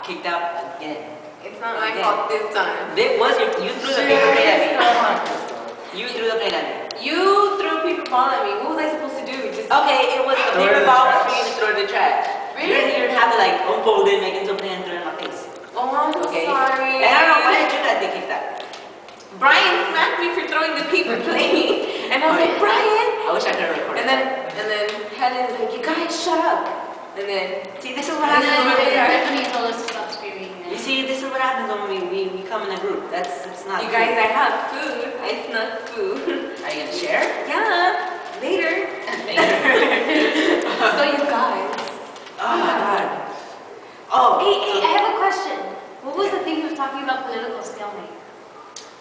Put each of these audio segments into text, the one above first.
Kicked out again. It's not my fault this time. It was you threw the paper plate at me. You threw the plate at me. You threw a paper ball at me. What was I supposed to do? Just okay, it was the paper ball was for you to throw in the trash. Really? You didn't have to like unfold it, make it something and throw it in my face. Oh, I'm sorry. And I don't know why did you guys get kicked out. Brian smacked me for throwing the paper plate. And I was like, Brian! I wish I could have recorded. And then Helen's like, you guys shut up. And then, see, this is what happens when Stephanie told us to stop screaming. You see, this is what happens when we come in a group. It's not you guys, I have food. I snuck food. Are you gonna share? Yeah, later. So you guys. Oh my god. Oh. Hey, I have a question. What was the thing you were talking about political stalemate?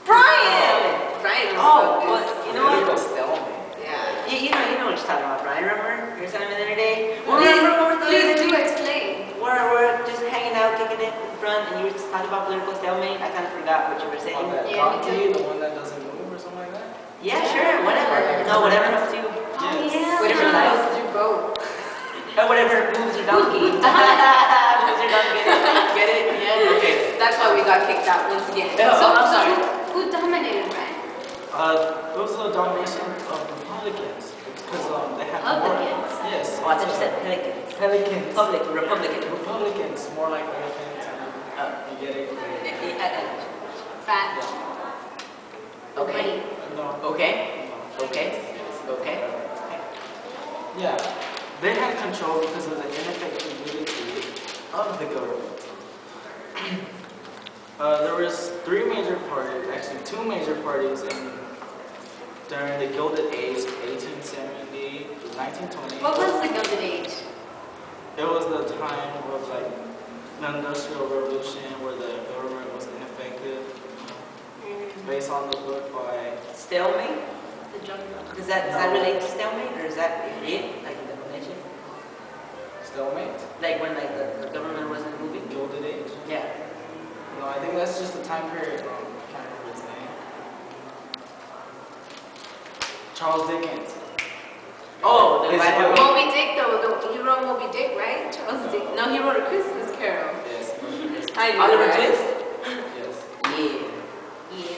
Brian! Brian was you know what? Political stalemate. Yeah. You know what you're talking about, Brian. Remember? You were telling me the other day. Please do explain. We're just hanging out, kicking it in front, and you were talking about political stalemate. I kind of forgot what you were saying. Yeah, donkey, the one that doesn't move or something like that? Yeah, sure, whatever. No, whatever helps you. Oh, yeah. Whatever allows you both. Whatever moves your donkey. Moves your donkey. Get it? Yeah. Okay, that's why we got kicked out once again. So I'm sorry. Who dominated, right? It was the domination of Republicans because they had more. Republicans? Yes. Oh, I thought you said pelicans. Pelicans. Republican. Republicans, more like elephants. You get it? Fat. Okay. No. Okay. Yeah. They had control because of the ineffectivity of the government. There was three major parties, actually two major parties during the Gilded Age, 1870 to 1920. What was the Gilded Age? It was the time of like the Industrial Revolution where the government was ineffective. Based on the book by Stalemate? The jungle. Does that relate to stalemate, or is that it? Like the definition? Stalemate. Like when the government wasn't moving? Gilded Age. Yeah. No, I think that's just the time period. I can't remember his name. Charles Dickens. Oh, the black one. Moby Dick, though. He wrote Moby Dick, right? Charles Dick. No, he wrote A Christmas Carol. Yes. I knew Oliver that. Twist? Yes. Yeah.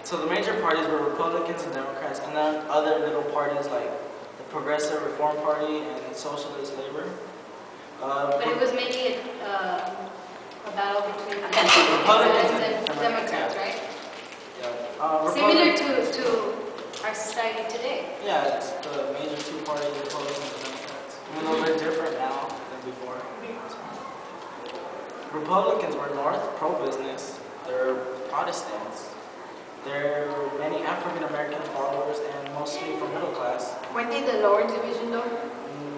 So the major parties were Republicans and Democrats, and then other little parties like the Progressive Reform Party and Socialist Labor. But it was mainly a battle between Republicans and Democrats, right? Yeah. Similar to our society today. Yeah, it's the major two parties, Republicans and Democrats. Even though they're different now than before. Republicans were North, pro-business. They're Protestants. There are many African-American followers and mostly from middle class. Weren't they the lower division, though?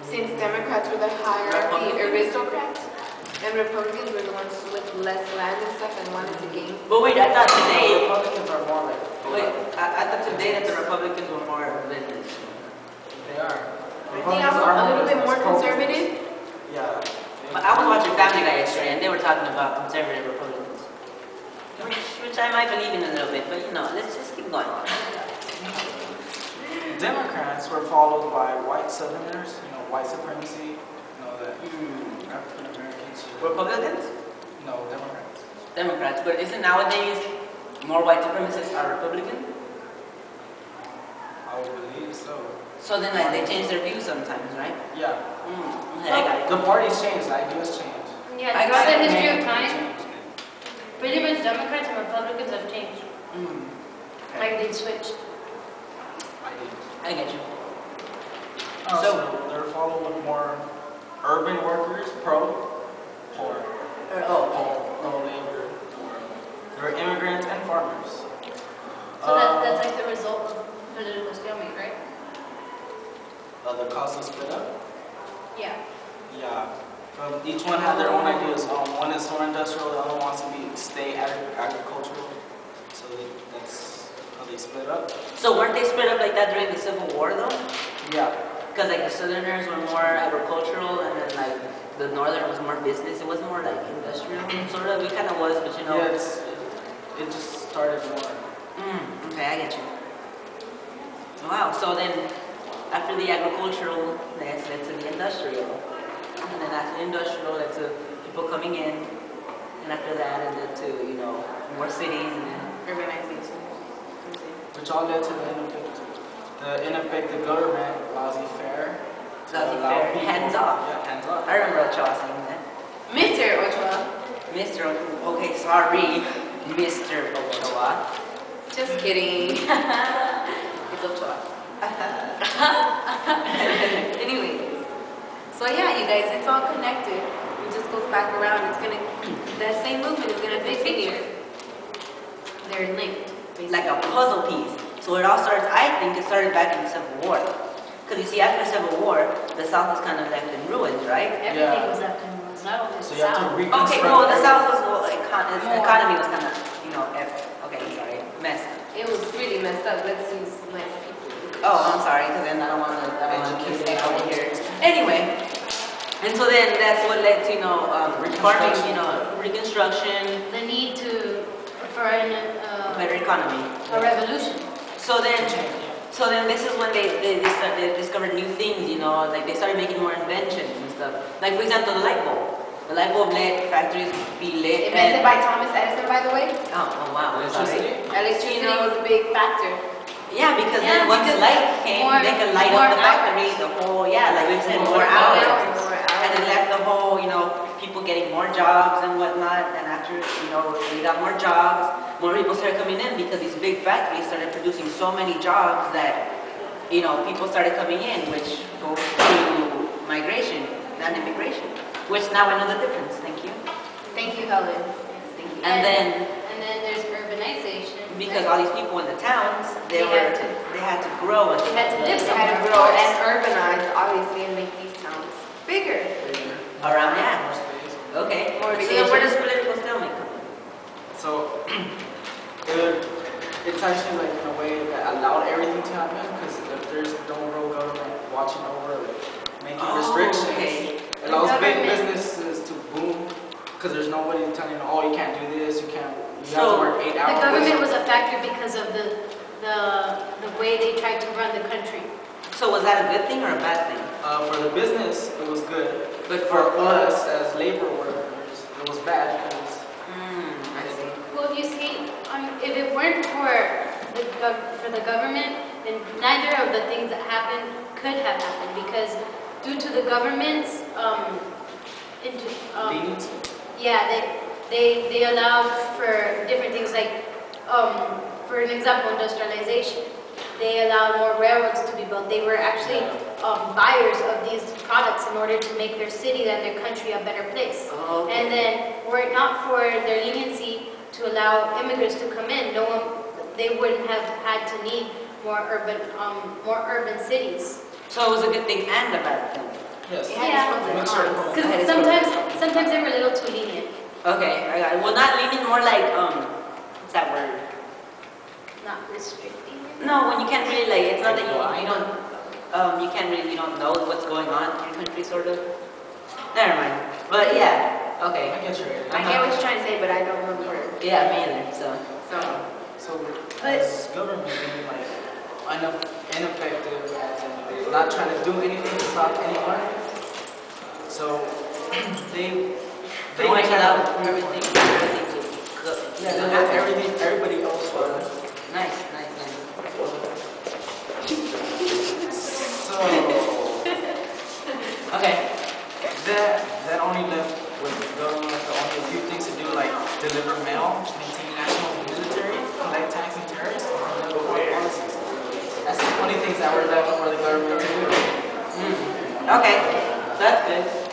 Since Democrats were the hierarchy aristocrats, and Republicans were the ones with less land and stuff and wanted to gain. But wait, I thought today. Republicans are more like. Wait, I thought today that the Republicans were more business. They are. Aren't they also a little bit more conservative? Yeah. But I was watching Family Guy yesterday, and they were talking about conservative Republicans. Which I might believe in a little bit, but let's just keep going. Democrats were followed by white Southerners, white supremacy, that African Americans. Republicans? No, Democrats. Democrats, but isn't nowadays more white supremacists are Republican? I would believe so. So then they change their views sometimes, right? Yeah. Okay, I got it. The parties change, the ideas change. Yeah, I throughout got the it. history of time, pretty much Democrats and Republicans have changed. Like they switched. I get you. So they're followed with more urban workers, poor. No labor. There are immigrants and farmers. So that's like the result of political stalemate, right? The cost of split up? Yeah. Yeah. Each one had their own ideas. One is more industrial, the other wants to stay agricultural. So that's how they split up. So weren't they split up like that during the Civil War though? Yeah. Because like the Southerners were more agricultural, and then like the Northern was more business. It was more like industrial, sort of. It kind of was, but Yeah, it just started more. Okay, I get you. Wow. So then, after the agricultural, let's to the industrial. and then after industrial led to people coming in, and after that it led to, you know, more cities and then Urbanization. Which all led to the ineffective government, lousy fare. to Lousy allow fare, people- hands off. Yeah, hands off. I remember Ochoa saying that. Mr. Ochoa. Mr. Okay, sorry, Mr. Ochoa. Just kidding. It's Ochoa. Anyways. So yeah, you guys, it's all connected. It just goes back around. It's gonna, that same movement is gonna continue. They're linked. basically. Like a puzzle piece. So it all starts, I think it started back in the Civil War. Because you see, after the Civil War, the South was kind of left in ruins, right? Everything Yeah. was up and was not only So the you have to South. reconstruct. Okay, well, the South was, well, its More. economy was kind of, you know, okay, I'm sorry, messed. It was really messed up. Let's use nice people. Oh, I'm sorry, because then I don't want to kiss it over here. Anyway, and so then that's what led to, you know, farming, you know, reconstruction, The need to, for better economy. a revolution. So then this is when they discovered new things, you know, like they started making more inventions and stuff. Like, for example, the light bulb. The light bulb let factories be lit. Invented by Thomas Edison, by the way. Oh wow, I'm sorry. Electricity You know- was a big factor. Yeah, because Yeah, then once because light came, more- they could light more up the hours. factory, the whole, yeah, like we said, more More hours. hours. And it left the whole, you know, people getting more jobs and whatnot. And after, you know, they got more jobs, more people started coming in because these big factories started producing so many jobs that, you know, people started coming in, which goes to migration, not immigration. Which now I know the difference. Thank you. Thank you, Helen. Thank you. And then, And then there's urbanization. because all these people in the towns, They had to grow and They had to live They had to somewhere. grow and urbanize, obviously, and make these towns bigger. around, yeah. More space. Okay. More So vacation. where does political stalemate come in? So it's actually like in a way that allowed everything to happen because if there's no real government watching over, like making restrictions, okay. it allows The big government- businesses to boom because there's nobody telling you, oh, you can't do this, you can't, you have So, to work 8 hours. The government was a factor because of the way they tried to run the country. So was that a good thing or a bad thing? For the business, it was good. But For us as labor workers, it was bad because I see. Well, you see, if it weren't for the government, then neither of the things that happened could have happened because due to the government's leniency. yeah, they allowed for different things like, for an example, industrialization. They allowed more railroads to be built. They were actually buyers of these products in order to make their city and their country a better place. Oh, okay. And then, were it not for their leniency to allow immigrants to come in, they wouldn't have had to need more urban cities. So it was a good thing and a bad thing. Yes. It had Yeah. its pros and Mixture of cons. both. Because sometimes they were a little too lenient. Okay, I got it. Well, not leaning, more like, what's that word? Not restricting. No, when you can't really, like, it's not that you can't really, you don't know what's going on in your country, sort of. Never mind. But yeah, I okay. get you. I get what you're trying to say, but I don't remember. Yeah, me either, so. So, So as government being like ineffective as in not trying to do anything to stop anyone. So they Pretty much kind allowed of everything to cook. yeah, they let everybody else run. Nice, nice, nice. So Okay. that only left with the government the only few things to do like deliver mail, maintain national military, collect tax and tariffs, and deliver foreign policies. That's the only things that were left for the government to do. Okay, so that's good.